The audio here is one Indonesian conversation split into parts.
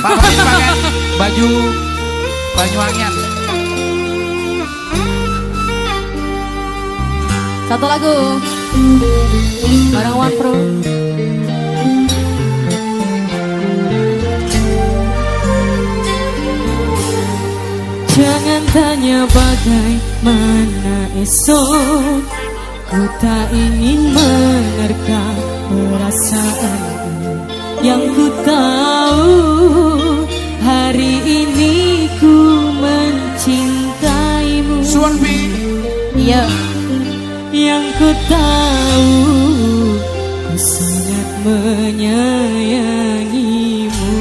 Pakai baju Banyuwangian. Satu lagu bareng One Pro. Jangan tanya bagaimana esok, ku tak ingin menerka perasaanku. Yang ku tahu hari ini ku mencintaimu. Suanpi. Iya. Yang ku tahu ku sangat menyayangimu.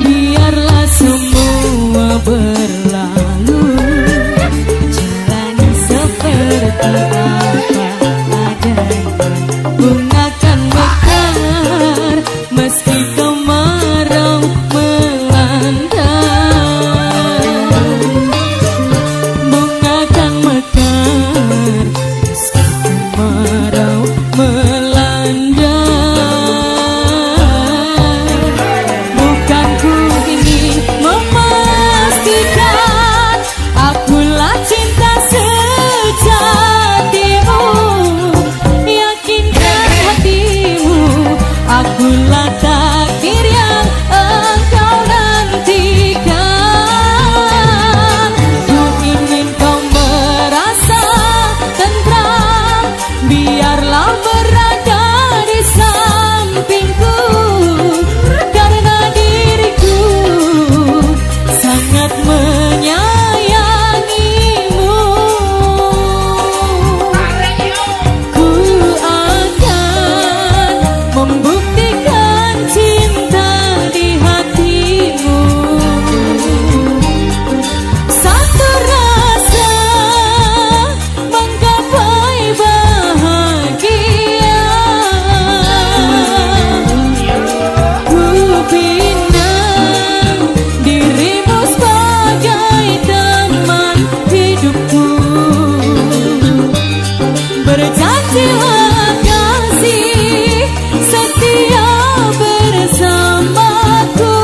Biarlah semua berlalu, jalani seperti apa adanya. Bunga kan mekar meski kemarau melanda. Bunga kan mekar meski kemarau melanda. Bukan ku ingin memastikan akulah cinta sejatimu. Yakinkan hatimu, akulah takdir yang engkau nantikan. Ku ingin kau merasa tentram, biarlah berada di sampingku. Karena diriku sangat menyayangimu. Ku akan membuktikan cinta di hatimu. Satu rasa menggapai bahagia. Ku bina dirimu sebagai teman hidupku. Berjanjilah kasih setia bersamaku.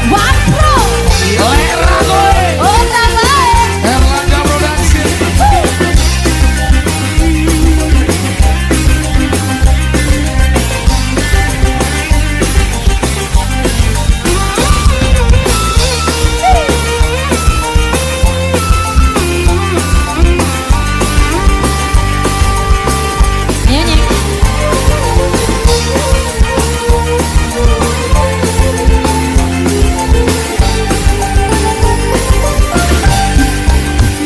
One Pro. Lera gue. Oh, baik. Erlangga Production. Nyanyi.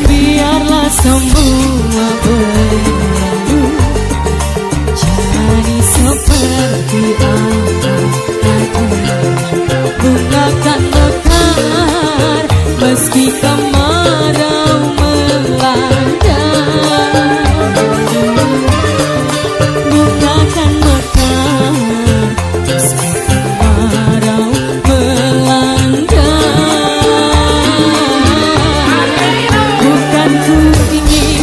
Biarlah semua berlalu, jalani seperti apa adanya. Bunga kan mekar meski kemarau melanda. Bunga kan mekar meski kemarau melanda. Bukan ku ingin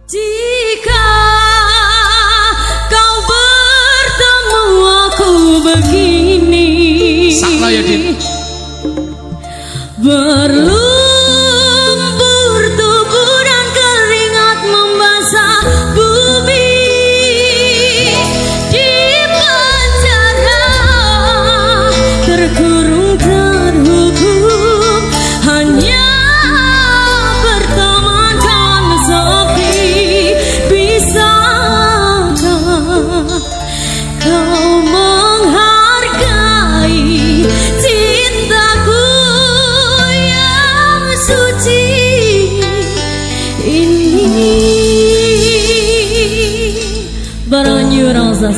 Jika kau bertemu aku begini, Sakno ya Din. berlumpur tubuh dan keringat membasah bumi di penjara, terkurung terhukum hanya bertemankan sepi. Bisakah kau menghargai cintaku yang suci ini? Baranyu rasa.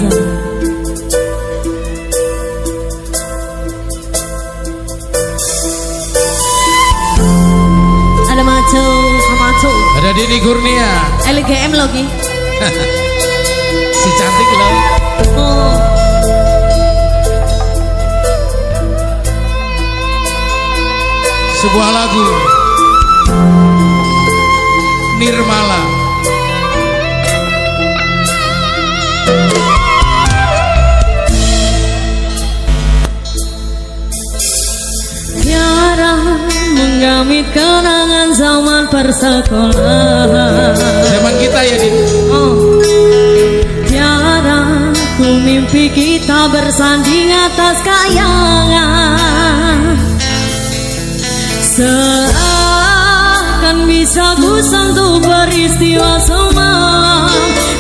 Ada maco, amaco. Ada Dini Kurnia. LGM lagi. Si cantik loh. Oh. Sebuah lagu Nirmala. Tiara menggamit kenangan zaman persekolahan. Zaman kita ya Din. Oh. Tiara ku mimpi kita bersanding atas kayangan, seakan bisa ku sentuh peristiwa semalam.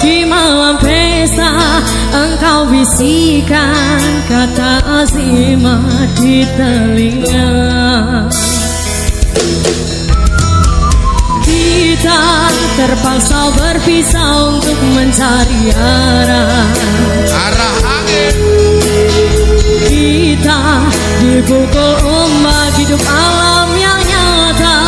Di malam pesta engkau bisikan kata azimah di telinga. Kita terpaksa berpisah untuk mencari arah. Arah angin. Kita dipukul ombak hidup alam yang nyata.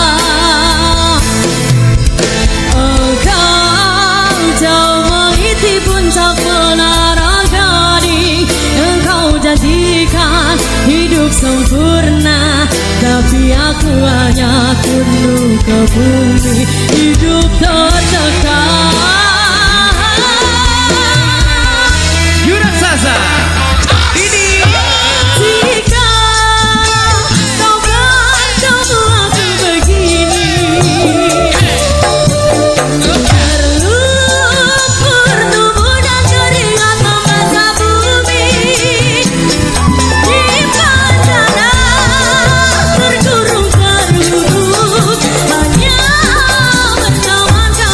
Engkau jauh meniti puncak menara gading. Engkau janjikan hidup sempurna, tapi aku hanya tunduk ke bumi, hidup tertekan. Yurak Sasa. Dini. Jika kau bertemu aku begini, berlumpur tubuh dan keringat membasah bumi di penjara, terkurung terhukum hanya bertemankan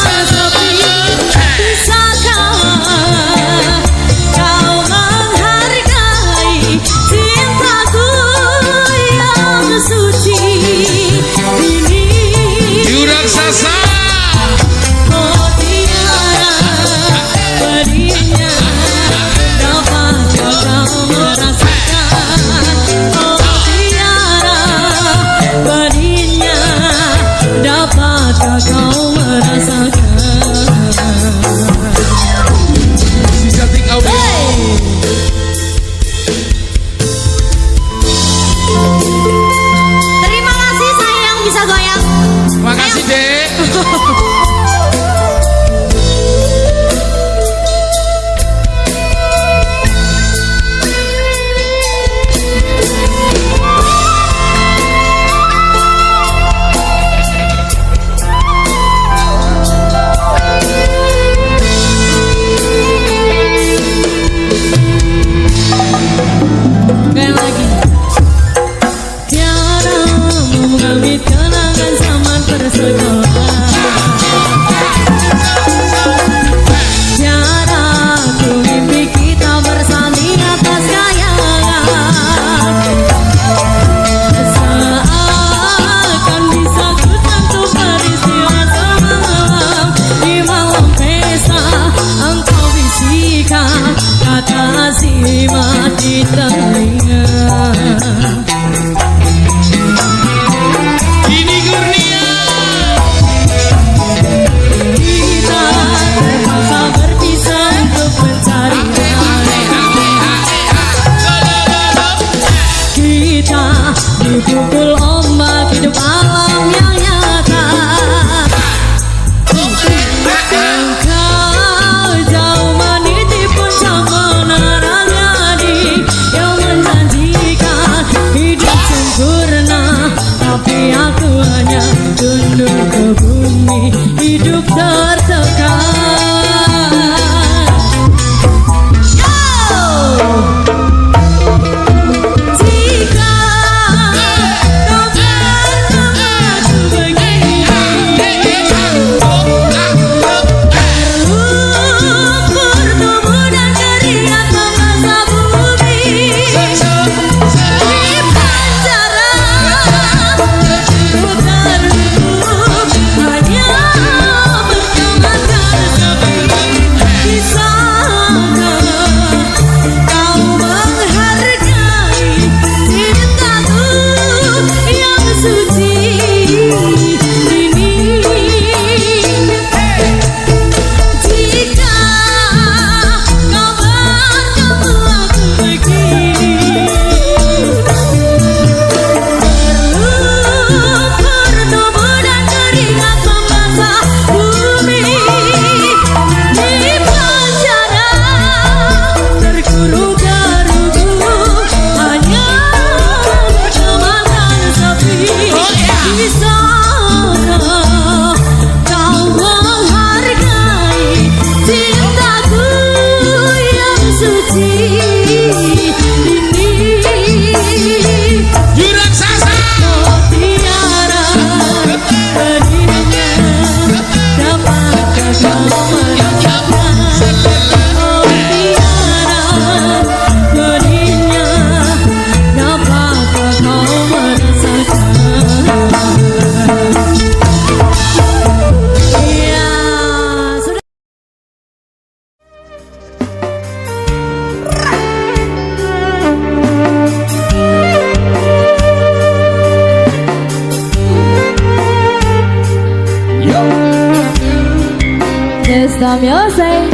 Desta Music.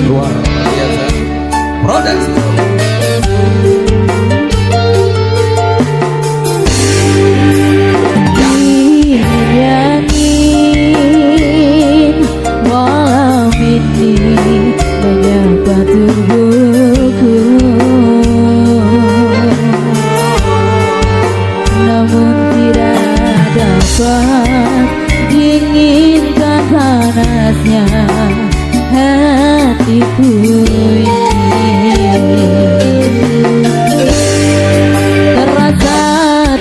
Luar biasa. Produksi. Ingin malam ini menyapa tubuhku, namun tidak dapat dinginkan panasnya hatiku ini. Terasa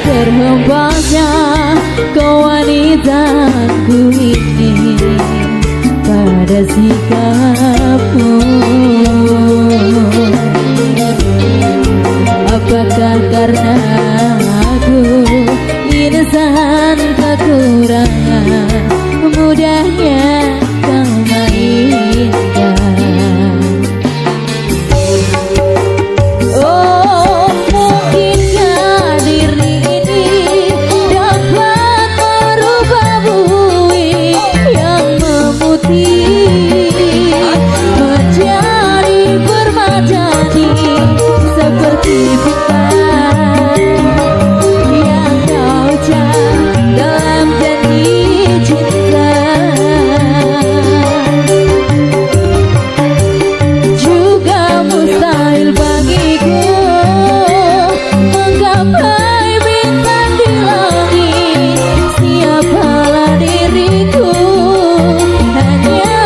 terhempasnya kewanitanku ini pada sikapmu. Apakah karena aku insan kekurangan, mudahnya kau mainkan? Oh, mungkinkah diri ini dapat merubah bui yang memutih menjadi permadani seperti bintang yang kau ucap dalam janji cinta. Juga mustahil bagiku menggapai bintang di langit. Siapalah diriku hanya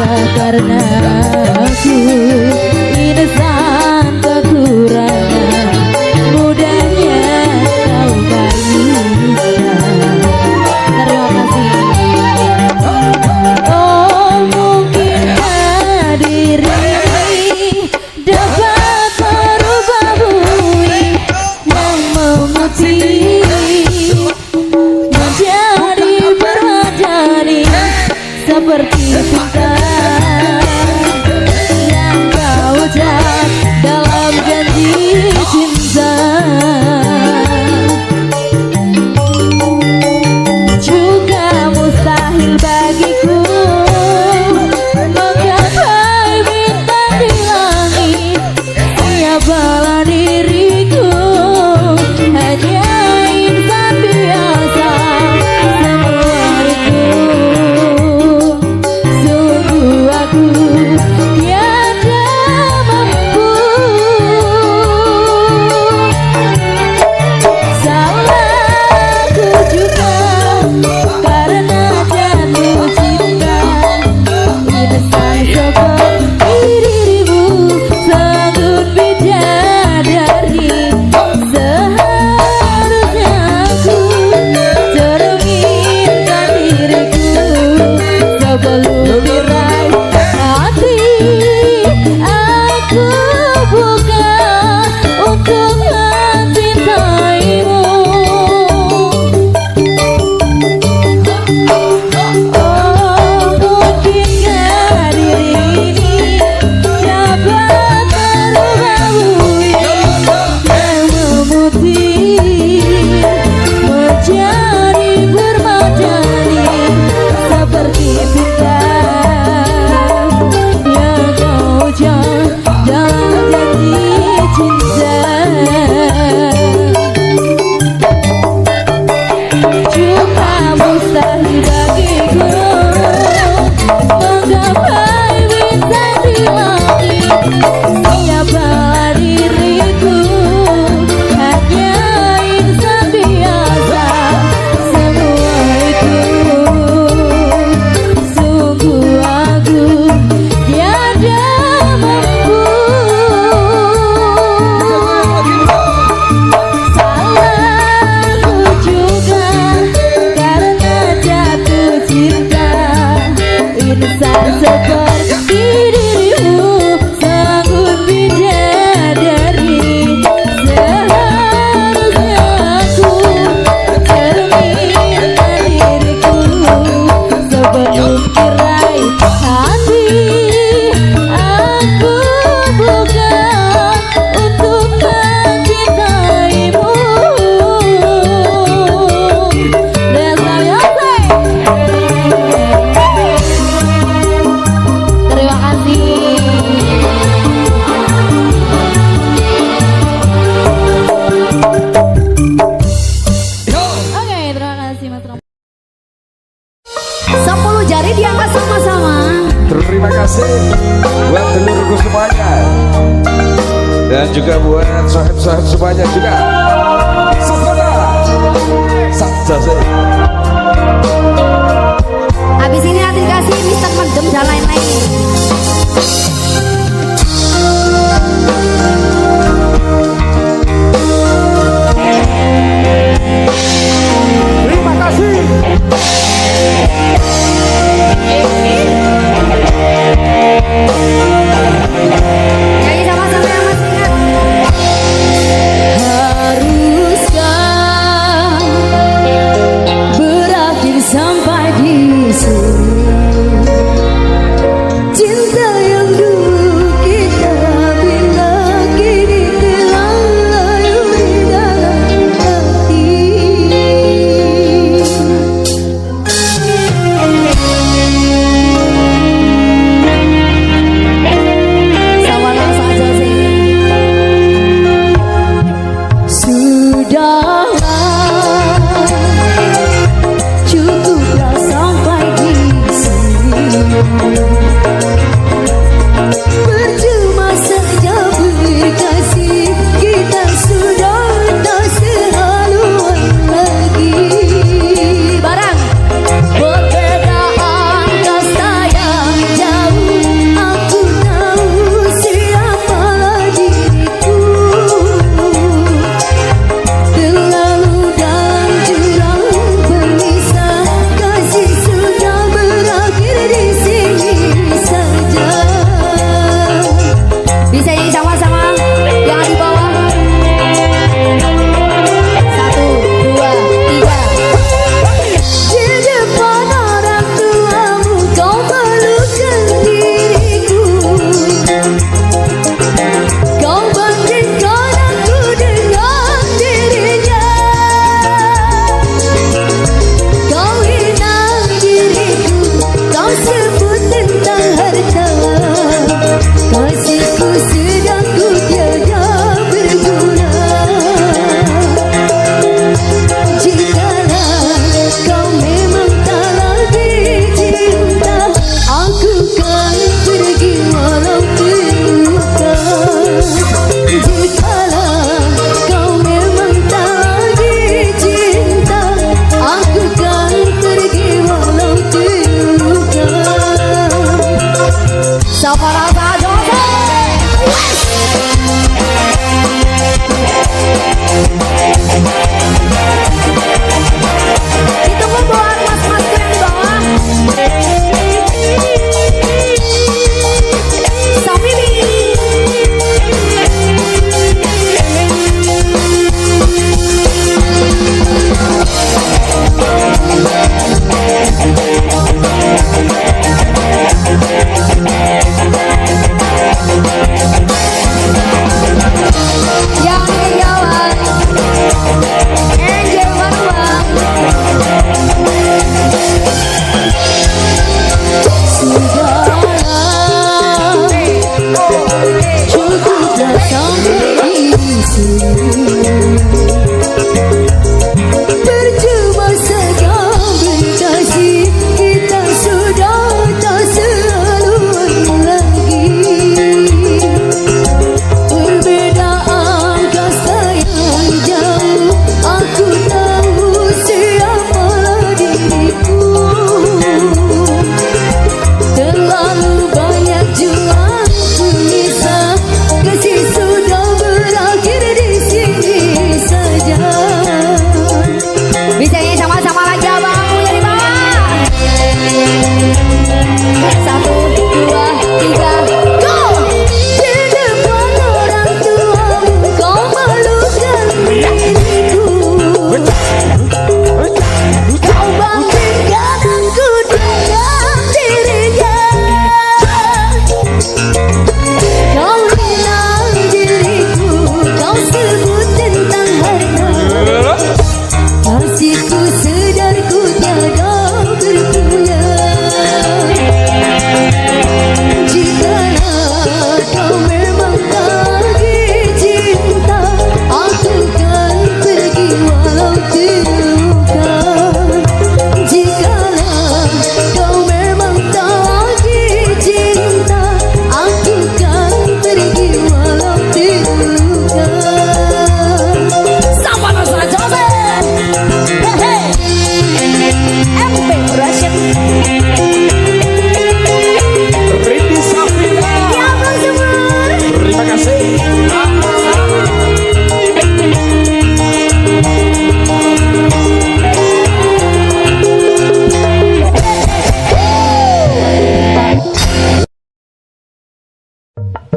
karena aku insan kekurangan mudahnya kau berikan. Terima kasih. Oh mungkinkah diri dapat merubah bumi yang memutih menjadi permadani seperti bintang yang kau ucap dalam janji cinta. Juga mustahil bagiku menggapai bintang di langit. Siapalah diriku, hanya insan biasa. Semua itu sungguh aku tiada mampu. Salahku juga karena jatuh cinta. Insan seperti dirimu sangat bidadari. Seharusnya aku cerminkan diriku sebelum diraih hati. Aku buka untuk mencintaimu. Oh mungkinkah diri ini dapat merubah bumi yang memutih menjadi permadani seperti bintang yang kau ucap dalam janji cinta. Juga mustahil bagiku menggapai bintang di langit. Siapalah diriku, hanya insan biasa. Semua itu sungguh aku tiada mampu. Salahku juga karena jatuh cinta. Insan seperti dirimu sangat bidadari. Seharusnya aku cerminkan diriku sebelum diraih hati. Aku buka untuk mencintaimu. Desa Yose. Terima kasih. Yo. Oke, terima kasih Mas Rom. 10 jari diangkat sama-sama. Terima kasih buat telurku semuanya dan juga buat sahib-sahib semuanya juga. Saudara, saja sih. Habis ini nanti dikasih Mister Mendem dan lain-lain. Terima kasih. Nyanyi sama-sama yang masih ingat. Haruskah berakhir sampai di sini?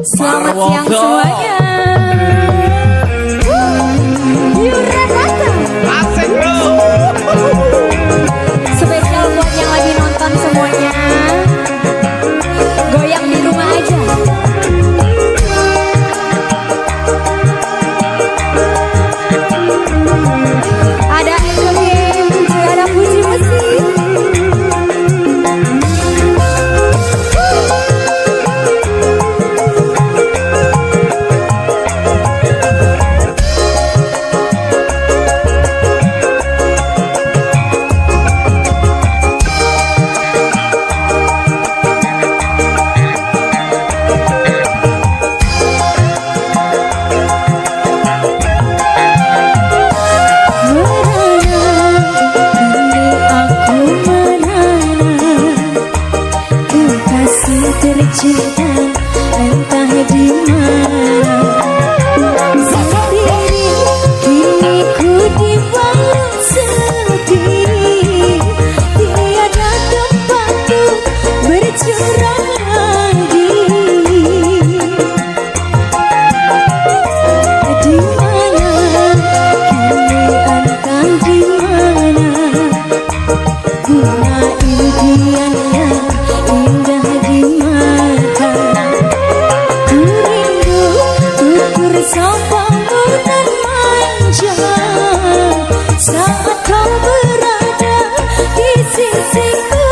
Selamat siang semuanya. Yura datang. Asik bro. Spesial buat yang lagi nonton semuanya. Goyang di rumah aja. Ada Andrew Game, ada Puji Musik. Tercinta entah di mana sendiri kini ku dibalut sendiri tiada tempatku bercurang lagi di mana kini entah di mana bunga impiannya indah di mata ku rindu tutur sapamu dan manja saat kau berada di sisiku.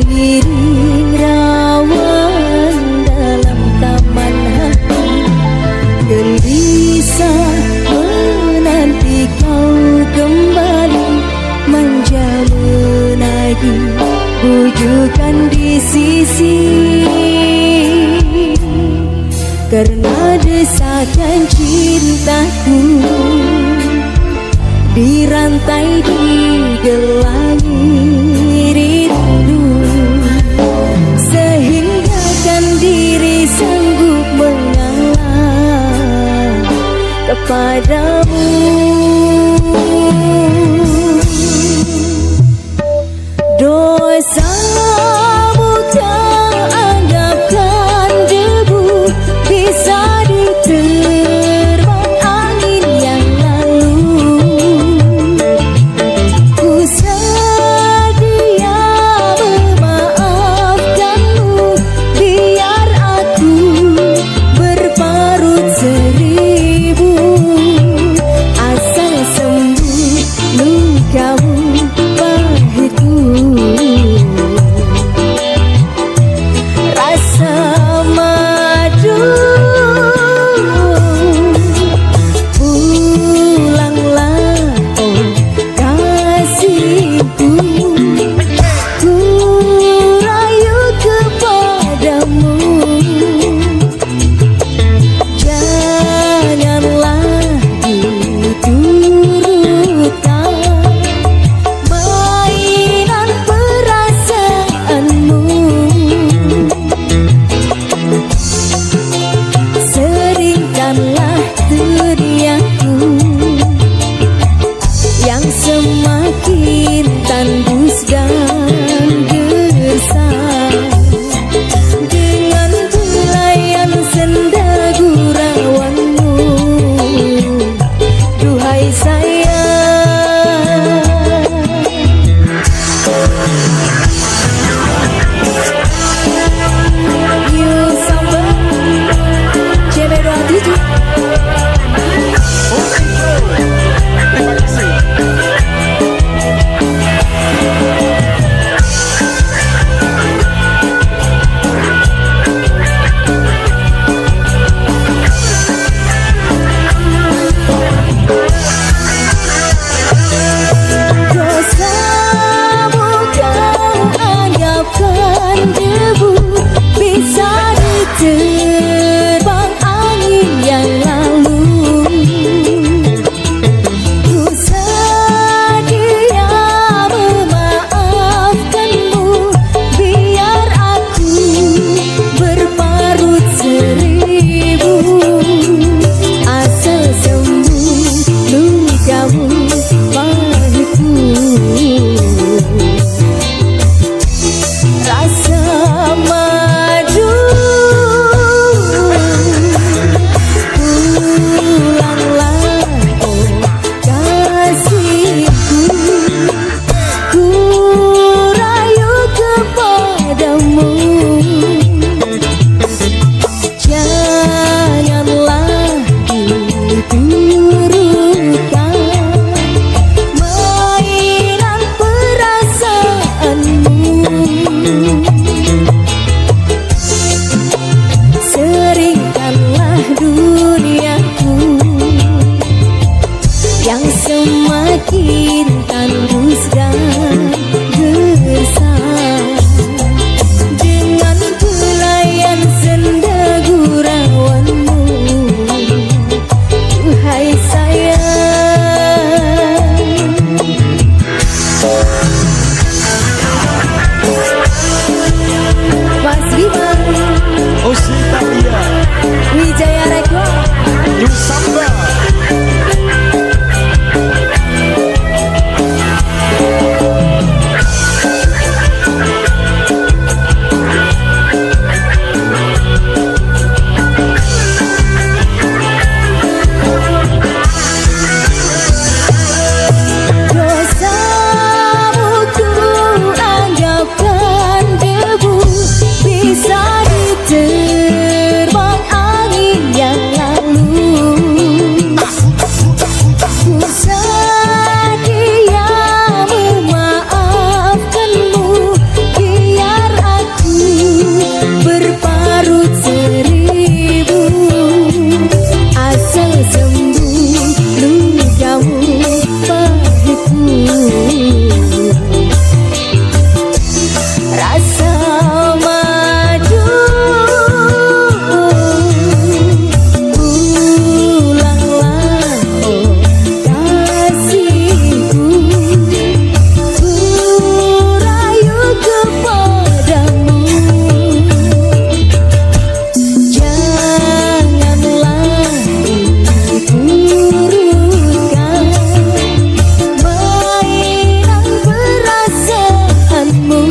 berdiri rawan dalam taman hati, gelisah menanti kau kembali, manja menagih bujukan di sisi. Karena desakan cintaku dirantai di gelangi rindu, sehingga kan diri sanggup mengalah kepadamu. Dosamu tak anggapkan debu, bisa diterbang angin yang lalu. Ku sedia memaafkanmu, biar aku berparut seribu, asal sembuh lukamu pahitku. Rasa madu, pulanglah oh kasihku, ku rayu kepadamu. Janganlah diturutkan mainan perasaanmu. Seringkanlah teriakku yang semakin tandus dan gersang, dengan belayan senda gurauanmu. Duhai sayang, you sambal CB27. Terima kasih. Dosamu kau anggapkan debu, bisa diterbang angin yang lalu. Ku sedia memaafkanmu, biar aku berparut seribu, asal sembuh lukamu pahitku. Rasa madu, pulanglah oh kasihku, ku rayu kepadamu. Janganlah diturutkan mainan perasaanmu. maju pulanglah oh kasihku ku rayu kepadamu janganlah diturutkan mainan perasaanmu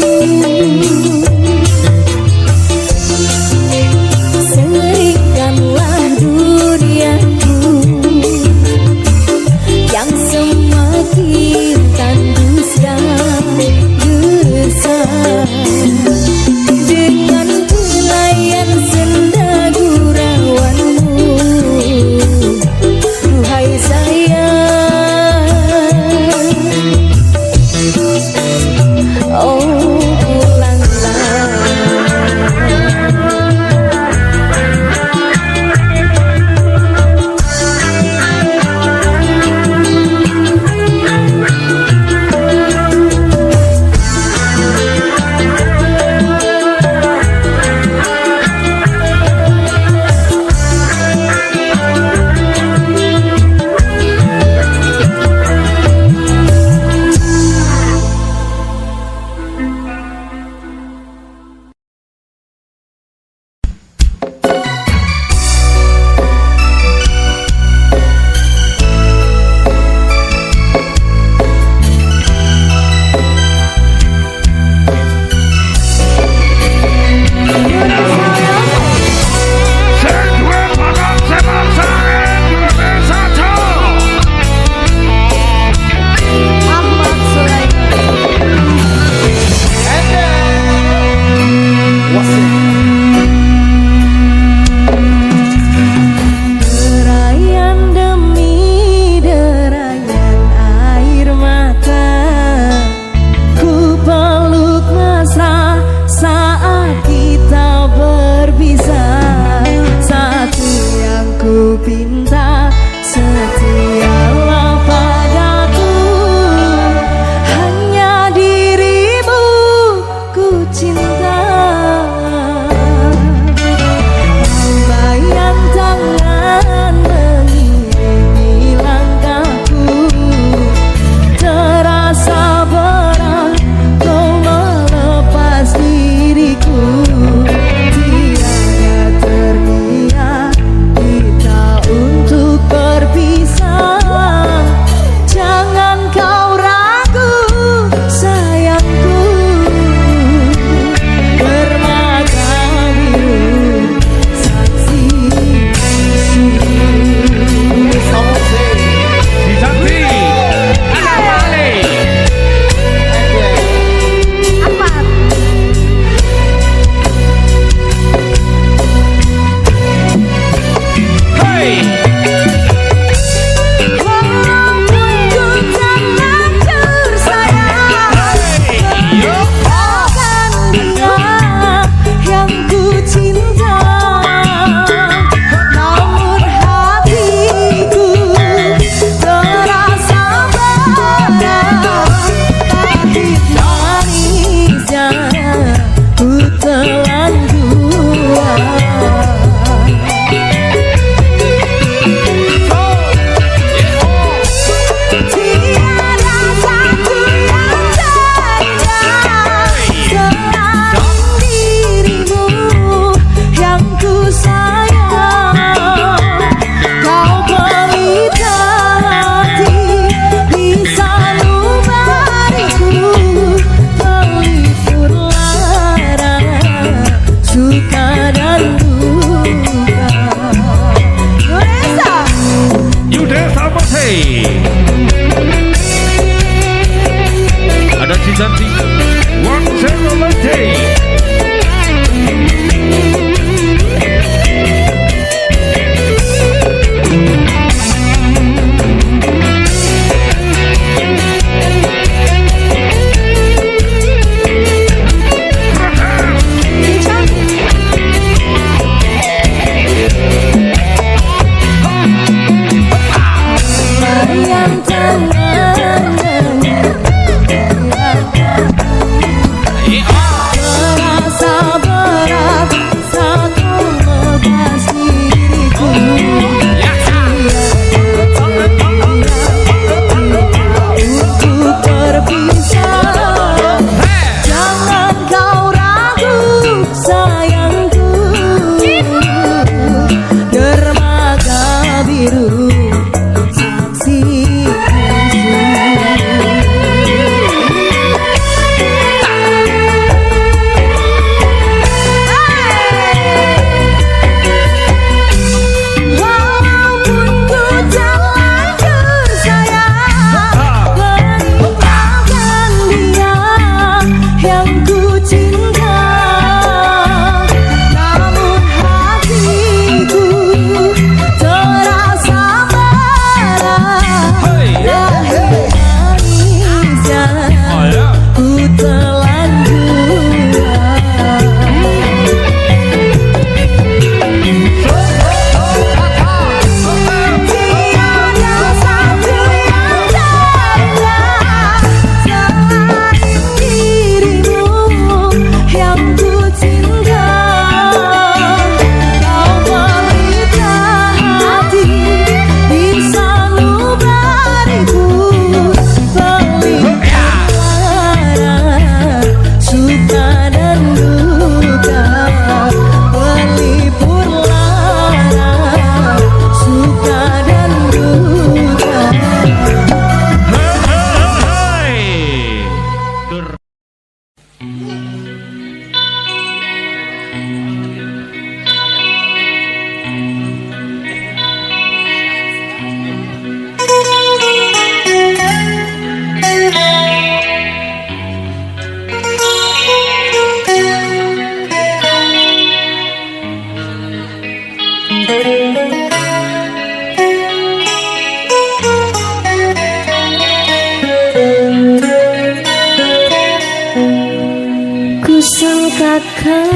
sangkakan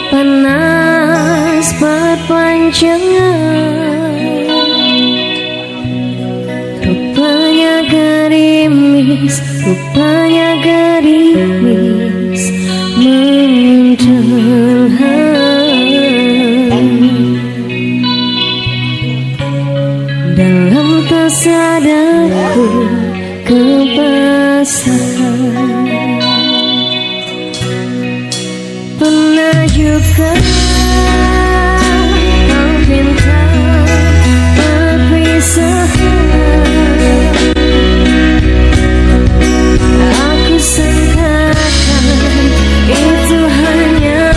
panas berpanjangan, rupanya gerimis, rupanya gerimis mendengar. Dalam tersadarku kebasahan, pernah juga kau minta perpisahan. Aku sangkakan itu hanya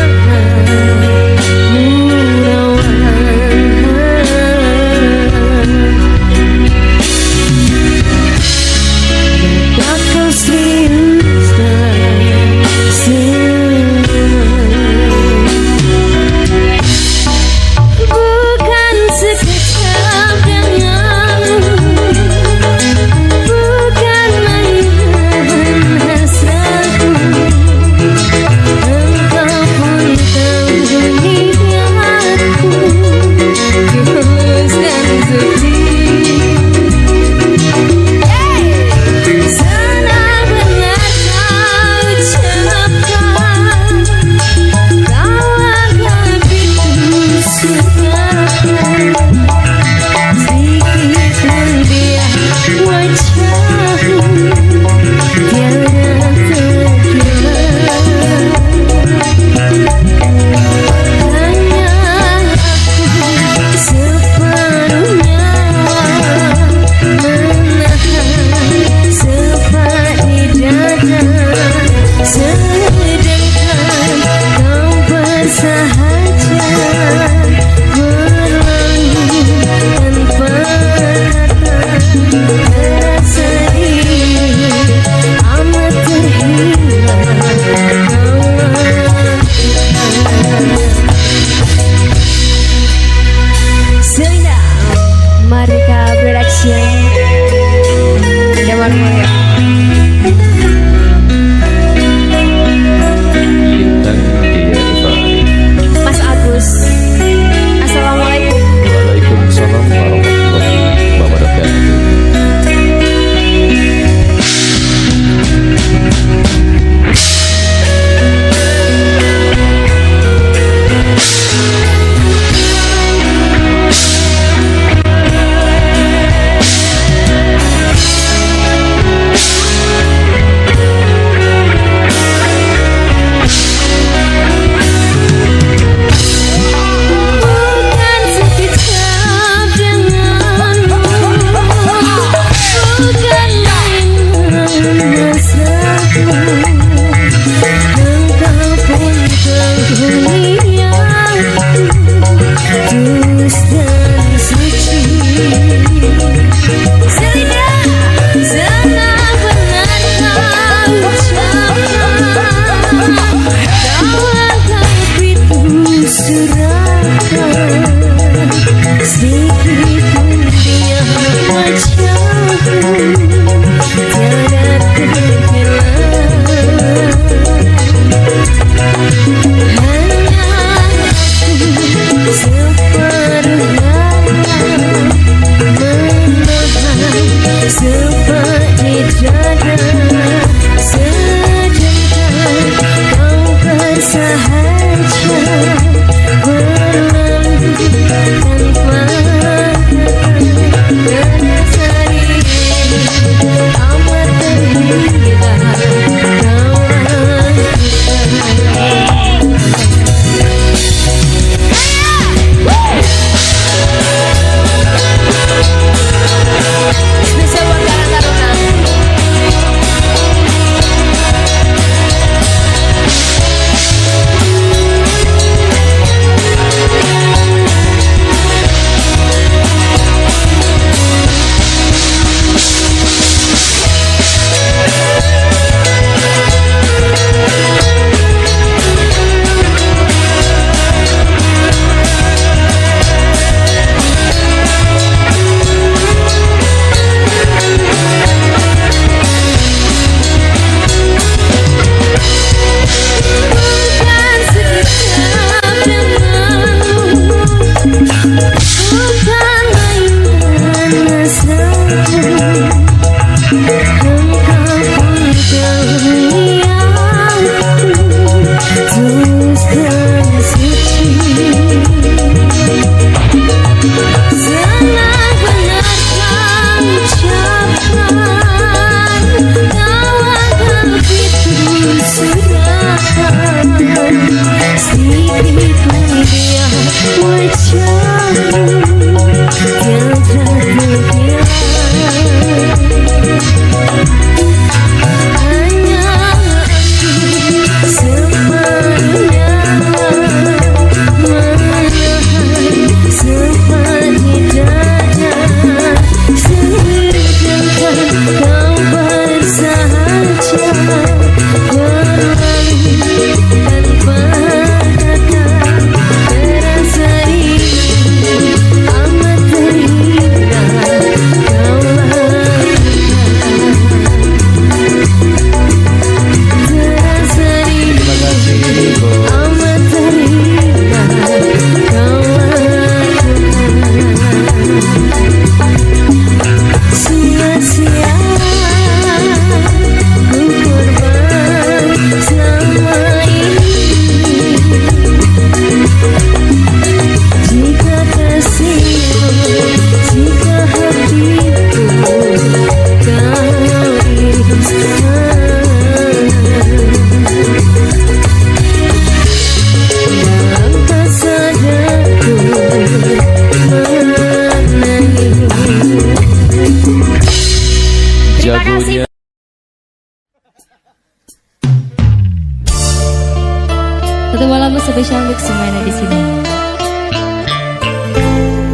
Satu malam spesial untuk semuanya di sini.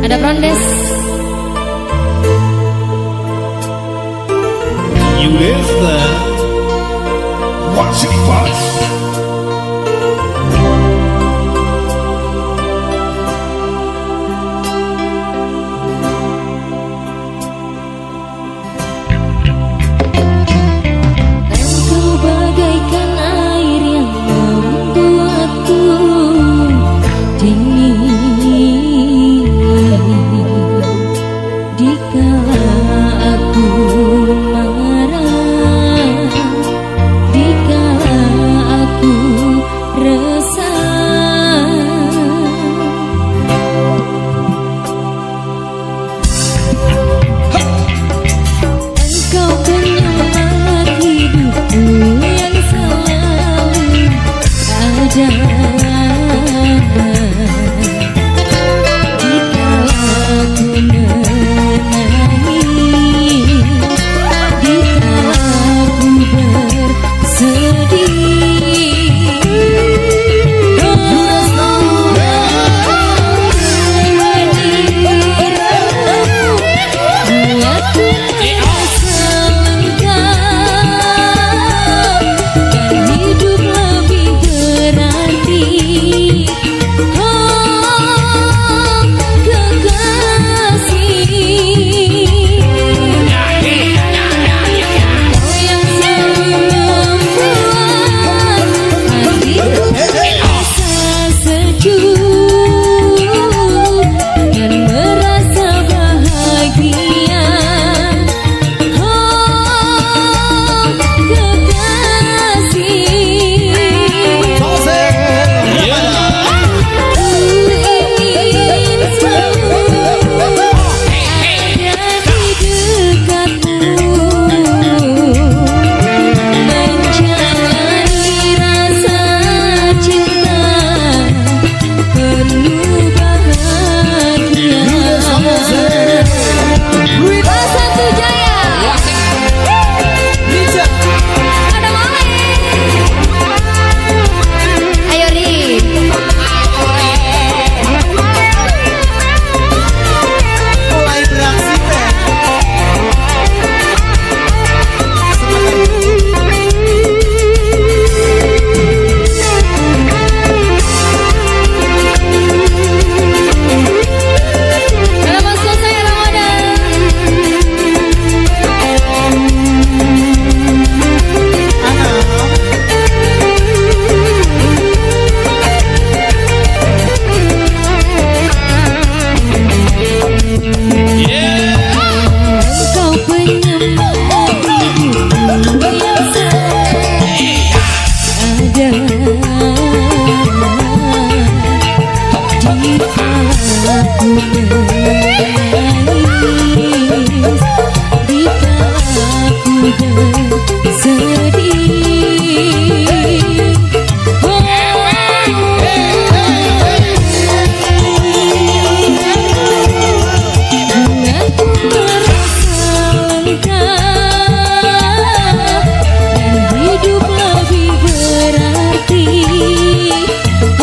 Ada Prondes. You listen. Watch it, watch.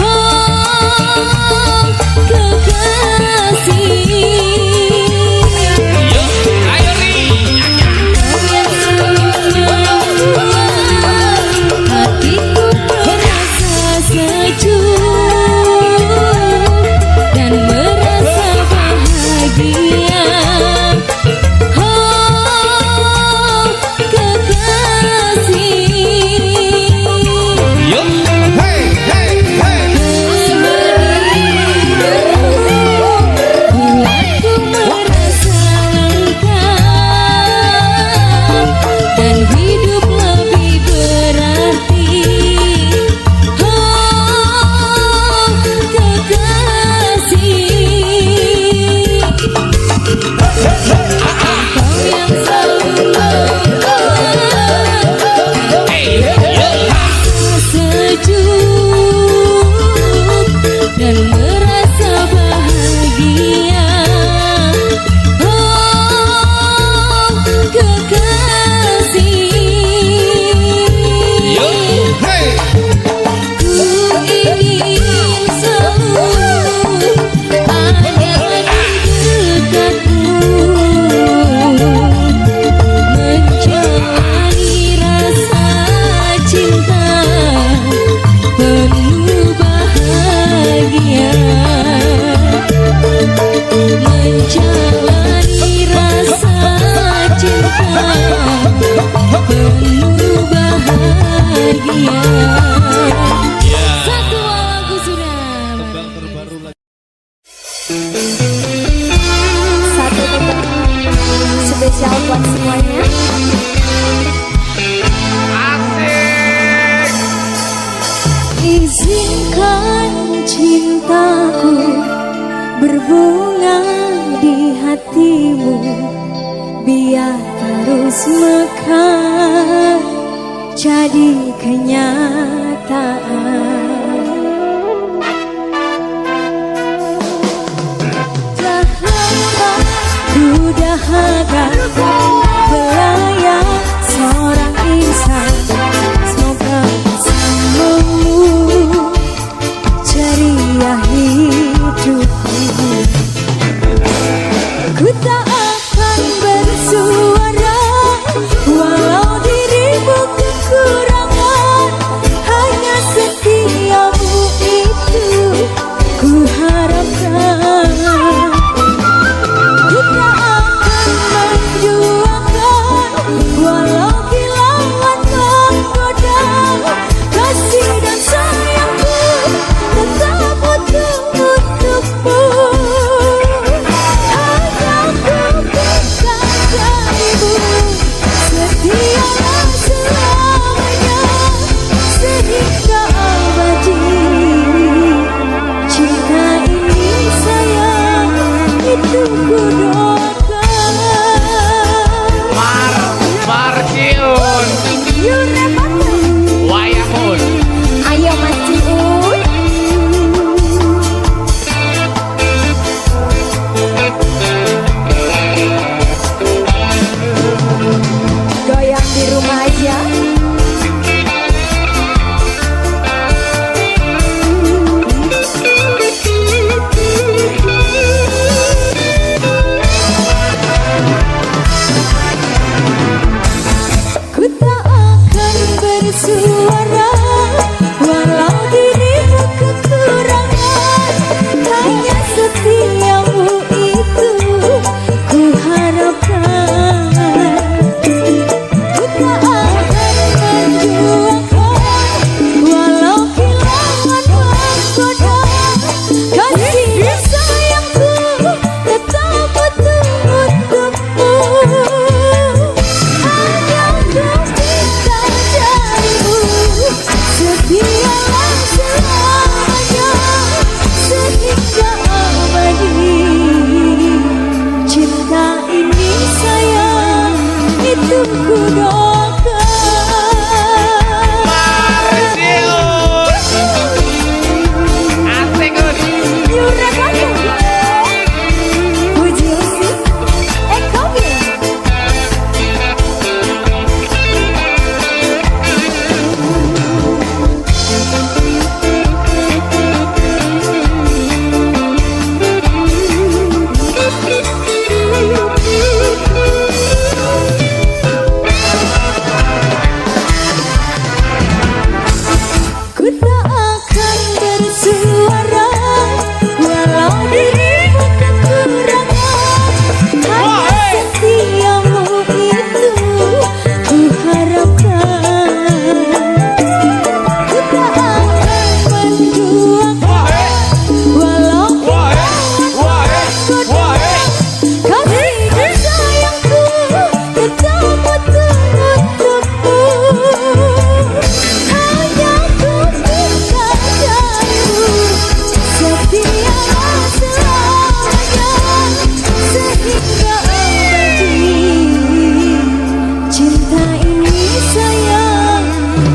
Oh, kekasih. Izinkan cintaku berbunga di hatimu, biar terus mekar jadi kenyataan. Dahaga ku dahaga belayar seorang insan, semoga bersamamu ceria hidupku. Ku tak akan bersuara walau dirimu kekurangan, hanya setiamu itu ku harapkan. Ku tak akan menjuangkan walau kilauan menggoda, kasih dan sayangku tetap untukmu. Hanya ku bisa darimu, setialah selamanya sehingga abadi. Cinta ini sayang, itu ku doakan. Marciun Wayahun. Ayo Mas Ciun. Goyang di rumah aja. Ku tak akan bersuara walau dirimu kekurangan, hanya setiamu itu ku harapkan. Ku tak akan menjuangkan walau kilauan menggoda, kasih dan sayangku tetap untukmu. Hanya ku minta darimu, setialah selamanya sehingga abadi. Cinta ini sayang, itu ku doakan. Marciun asik Gun. Yura Bandung. Puji musik Eko Bilang. Ku tak akan bersuara walau dirimu kekurangan, hanya setiamu itu ku harapkan. Ku tak akan menjuangkan walau kilauan menggoda, kasih dan sayangku tetap untukmu. Hanya ku minta darimu, setialah selamanya sehingga abadi. Cinta ini sayang,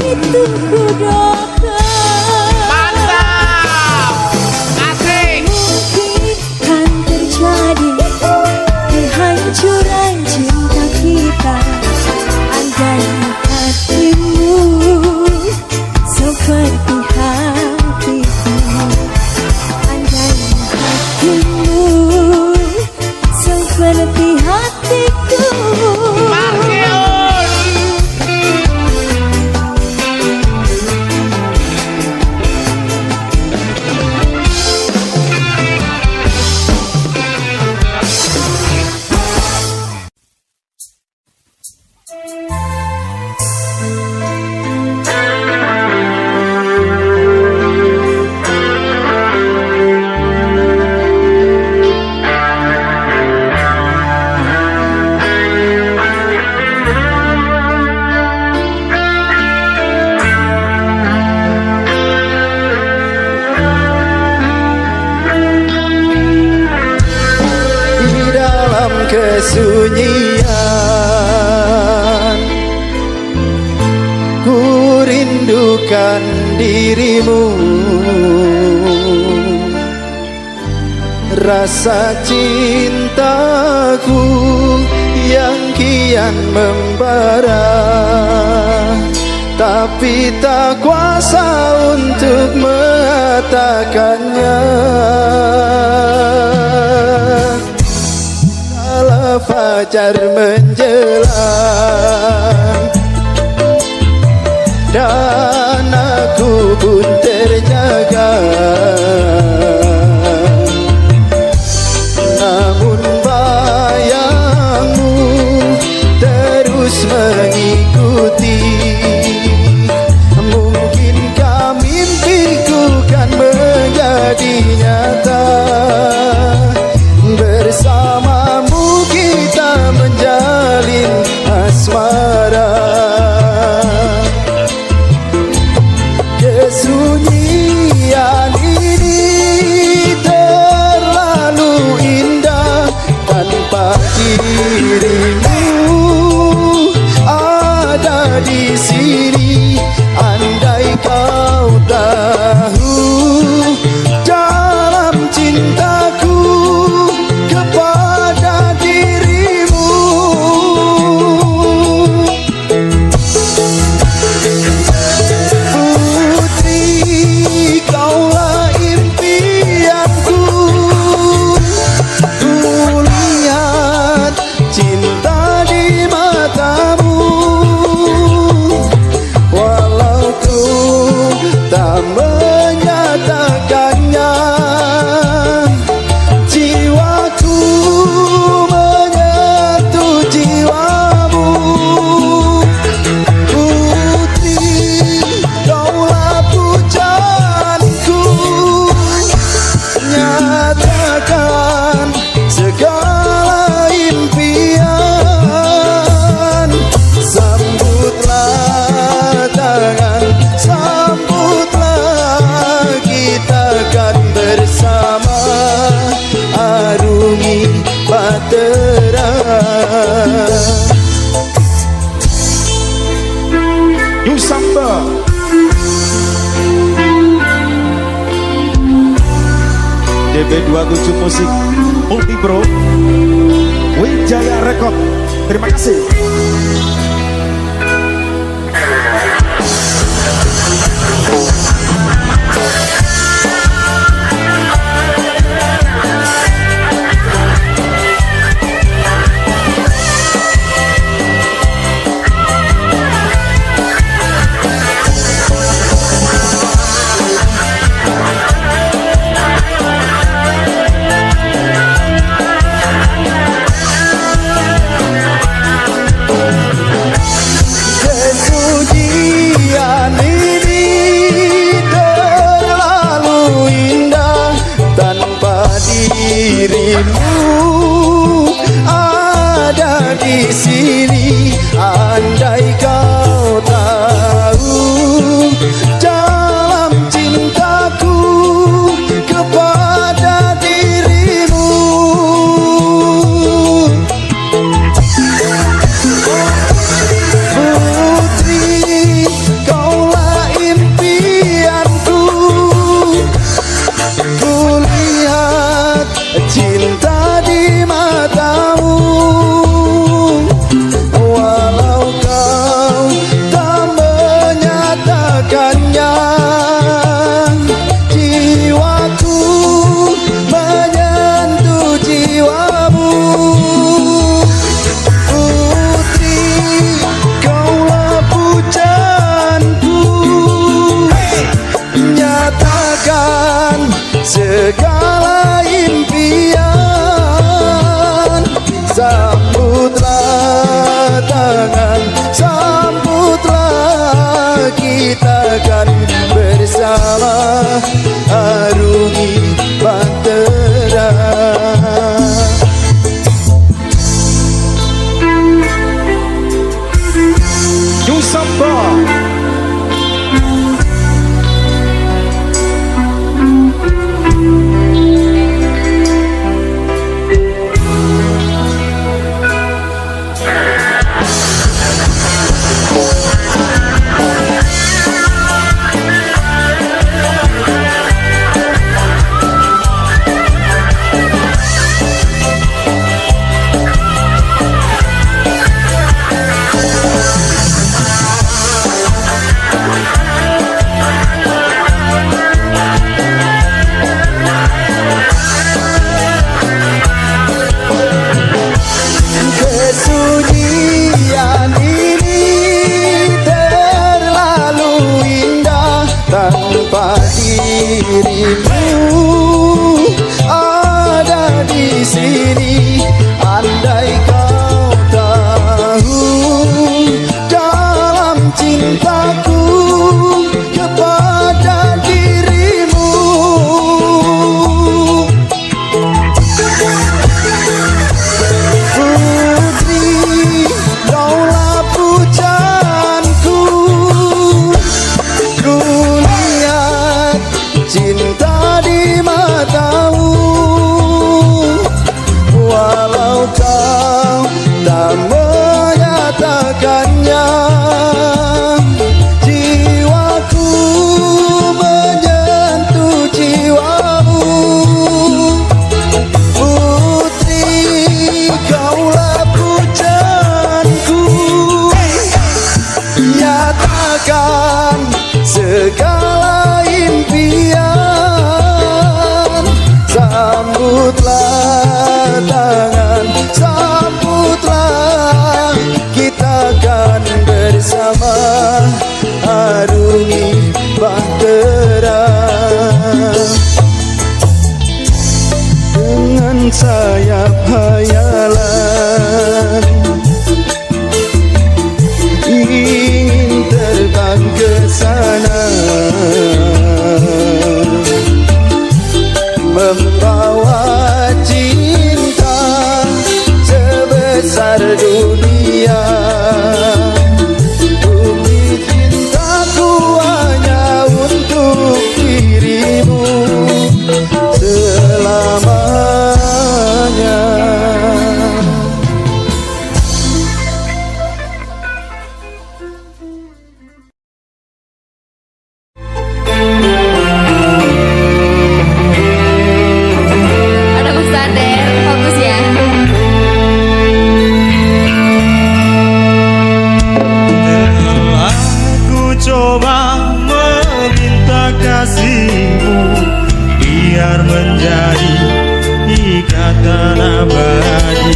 itu ku doakan. Mantap asik. Mungkin kan terjadi kehancuran cinta kita, andai hatimu seperti hatiku, andai hatimu seperti hatiku. Marciun kesunyian. Ku rindukan dirimu, rasa cintaku yang kian membara, tapi tak kuasa untuk mengatakannya. Kala fajar menjelang dan aku pun terjaga, namun bayangmu terus mengikuti. Mungkinkah mimpiku kan menjadi nyata, bersamamu kita menjalin asmara. Kesunyian ini terlalu indah tanpa dirimu ada di sini. Andai kau tahu dalam cintaku kepada dirimu. Putri, kaulah impianku. Ku lihat cinta di matamu, walau ku tak menyatakannya. Jiwaku menyentuh jiwamu. Putri, kaulah pujaanku. Nyatakan segala impian. Sambutlah tangan, sambutlah, kita kan bersama arungi bahtera. New Samba. DB27 Musik Multi Pro Wijaya Record. Terima kasih. Kesunyian ini terlalu indah tanpa dirimu ada di sini. Andai kau tahu dalam cintaku kepada dirimu. Putri, kaulah impianku. Ku lihat cinta di matamu, walau kau tak menyatakannya. Jiwaku menyentuh jiwamu. Putri, kaulah pujaanku. Nyatakan segala impian. Sambutlah tangan, sambutlah, kita kan bersama arungi bahtera. New Samba. dirimu ada di sini. Andai kau tahu dalam cintaku kepada dirimu. Putri, kaulah pujaanku. Ku lihat cinta di matamu, walau kau tak menyatakannya. Jiwaku menyentuh jiwamu. Putri, kaulah pujaanku. Nyatakan segala impian. Sambutlah tangan, sambutlah, kita kan bersama arungi bahtera. Dengan sayap hayalan ingin terbang ke sana, membawa cinta sebesar dunia. Bumi cintaku hanya untuk dirimu selamanya. Ada Mas Sader, bagus ya. Aku coba meminta kasihmu biar menjadi ikatan abadi.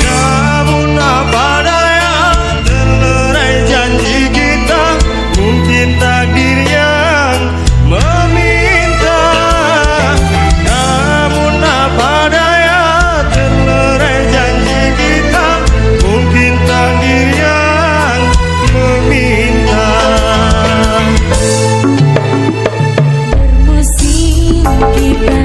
Namun apa daya, terlerai janji kita, mungkin takdir yang meminta. Namun apa daya, terlerai janji kita, mungkin takdir yang meminta. Bermusim kita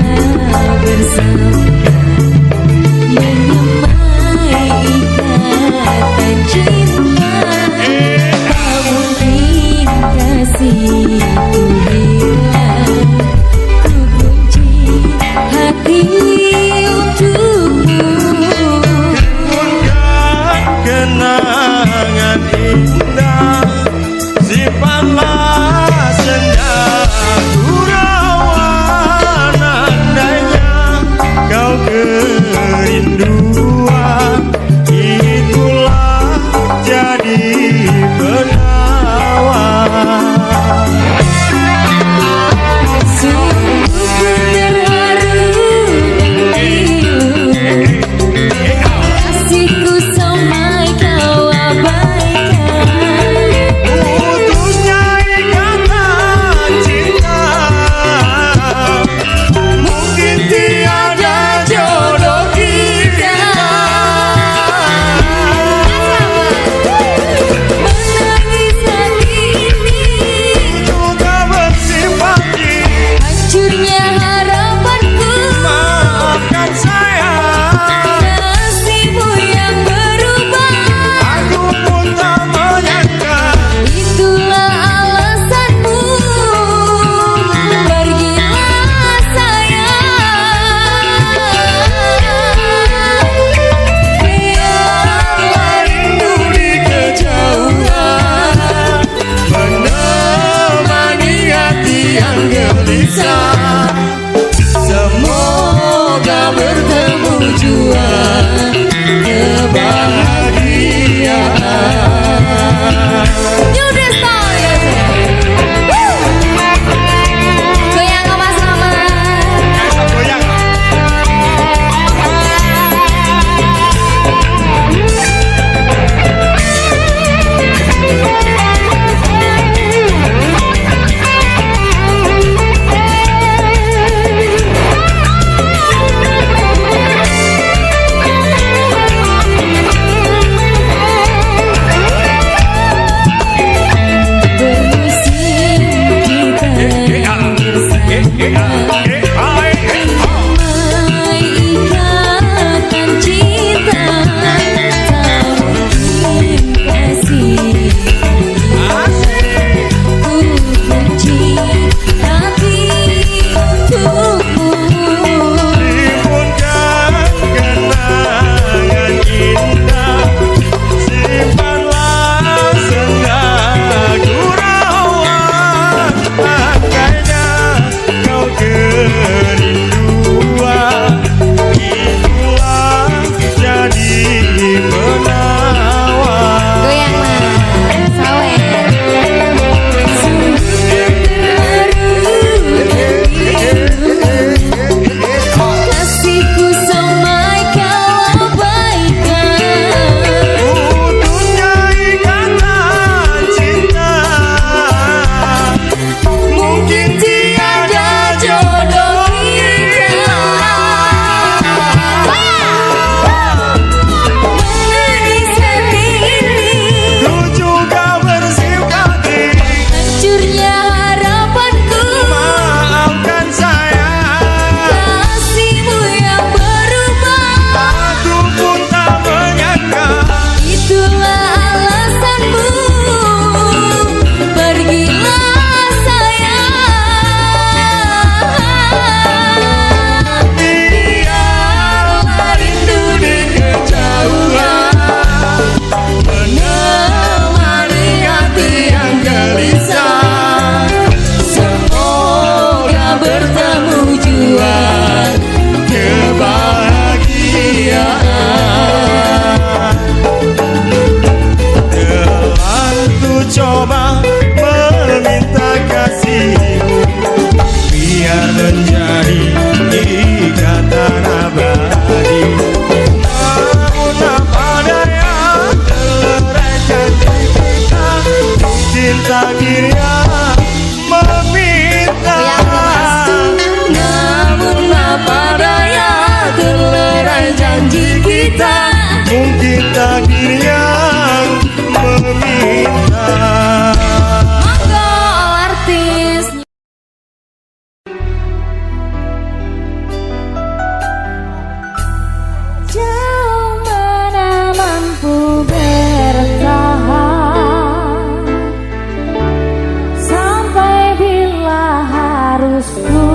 harus ku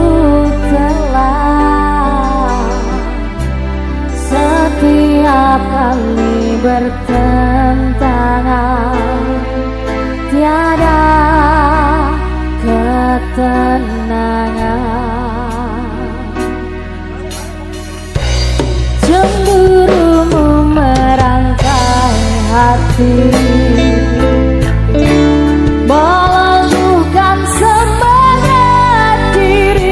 telan setiap kali bertentangan, tiada ketenangan. Cemburumu merangkai hati, meluluhkan semangat diri.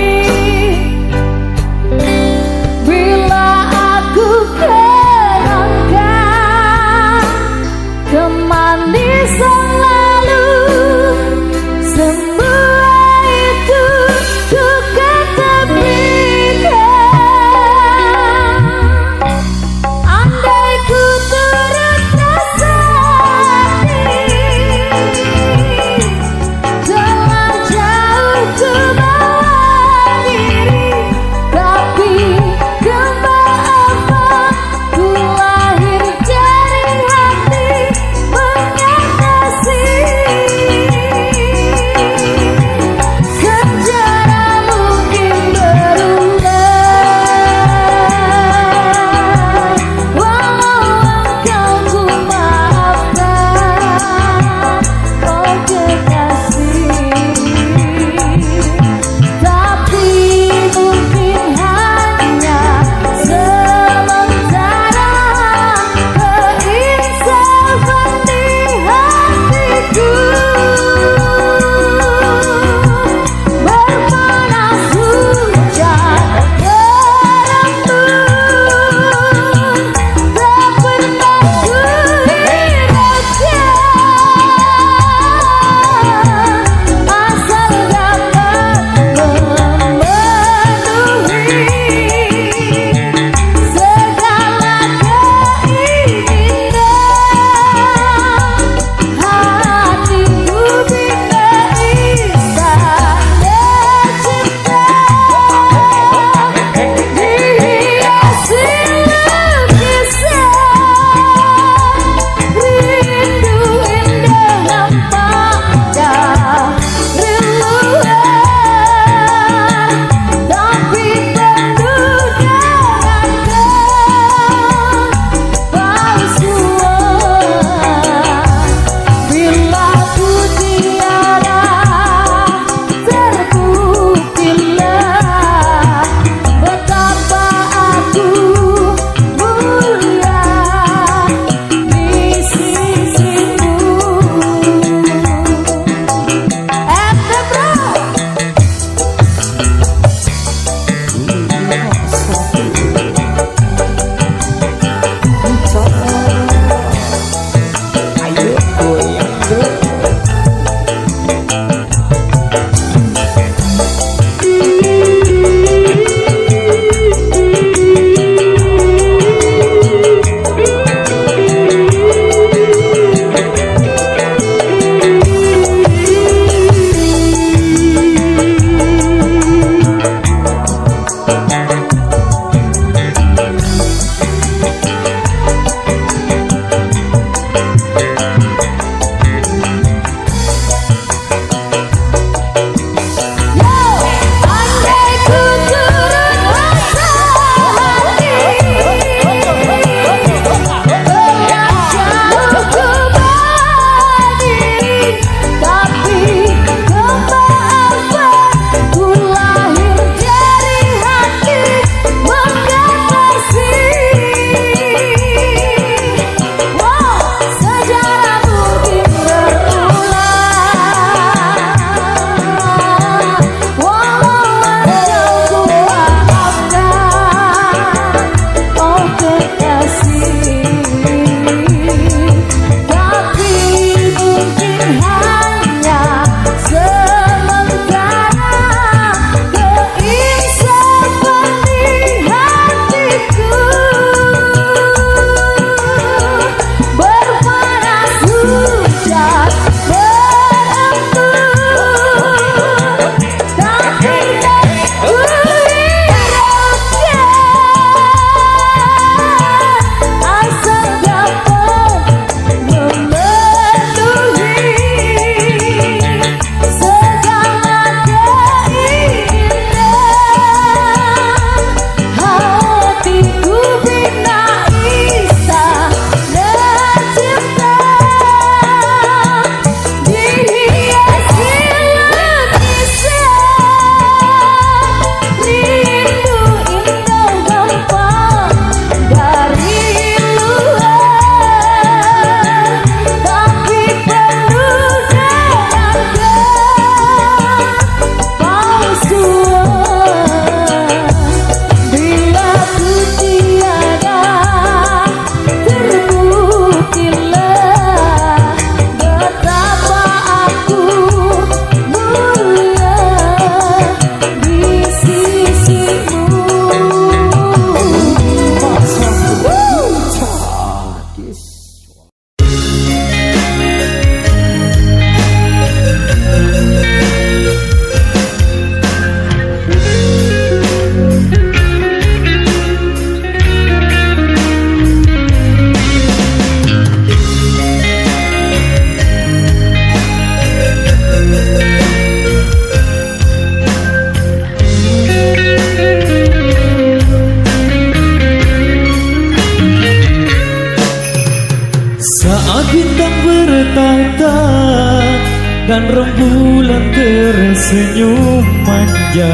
bulan tersenyum manja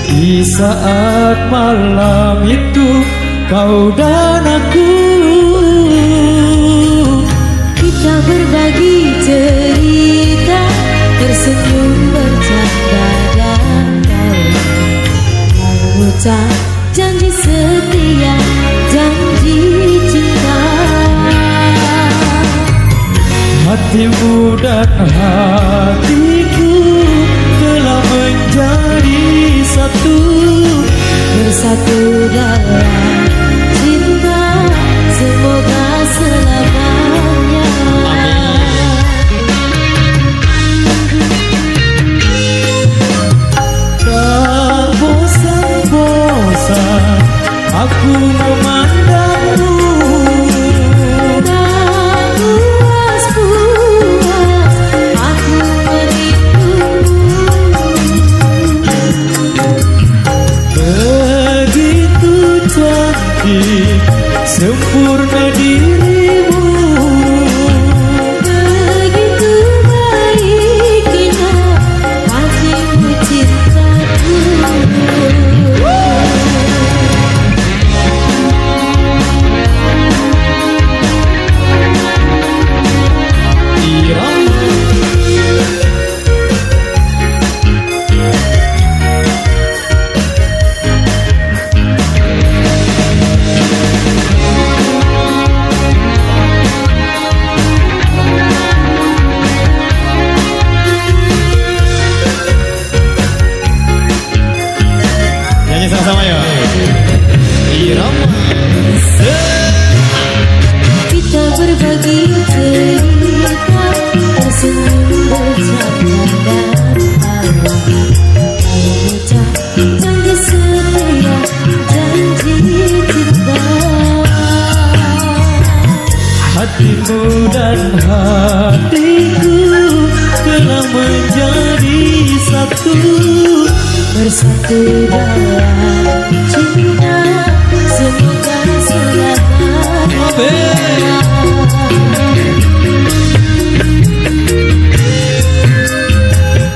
di saat malam itu kau dan aku. Kita berbagi cerita, tersenyum bercanda dan tawa, mengucap janji setia, janji cinta. Hatimu dan hatiku telah menjadi satu, Bersatu dalam cinta, semoga selamanya. Tak bosan-bosan aku memandangmu, Tak puas-puas aku merindumu. begitu cantik sempurna dirimu. Begitu baiknya hatimu cintaku. Nyanyi sama-sama ya. Irama. Kita berbagi cerita, tersenyum bercanda dan tawa, mengucap janji setia, janji cinta. Hatimu dan hatiku telah menjadi satu, Bersatu dalam cinta, semoga selamanya.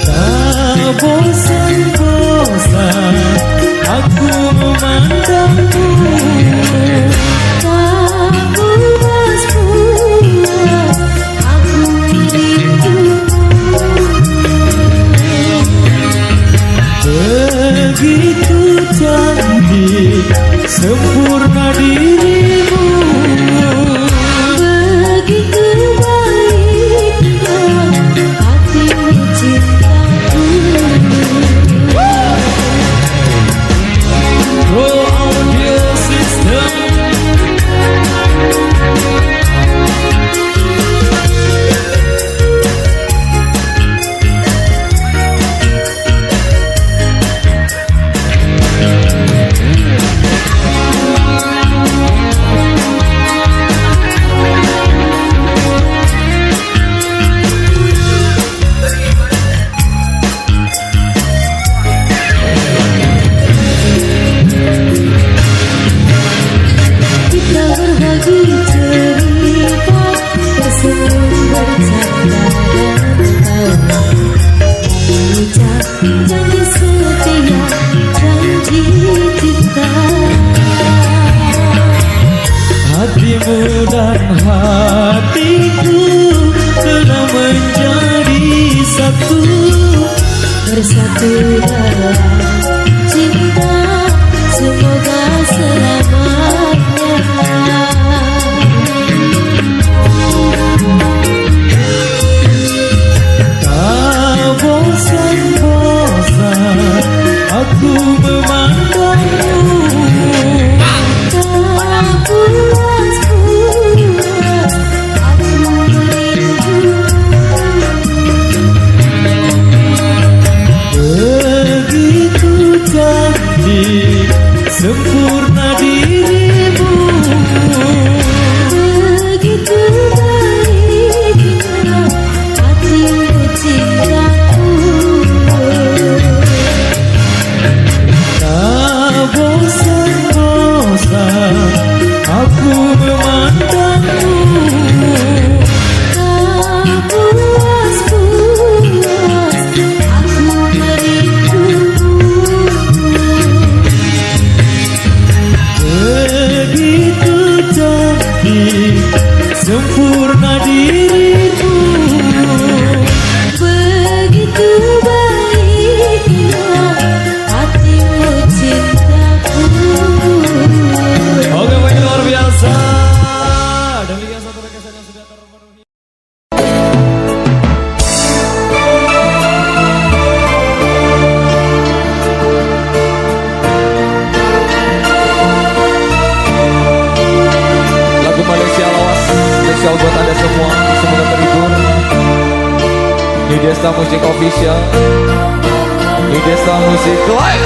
tak bosan-bosan aku memandangmu. Tak puas-puas aku merindumu. Begitu cantik sempurna dirimu. Begitu baiknya hatimu cintaku. Pro audio system. Kita berbagi cerita, tersenyum bercanda dan tawa, mengucap janji setia, janji cinta. Hatimu dan hatiku telah menjadi satu, Bersatu dalam cinta, semoga selamanya. tak bosan-bosan aku memandangmu. Tak puas-puas aku merindumu. Begitu cantik sempurna di Desta Musik Official di Desta Musik Live.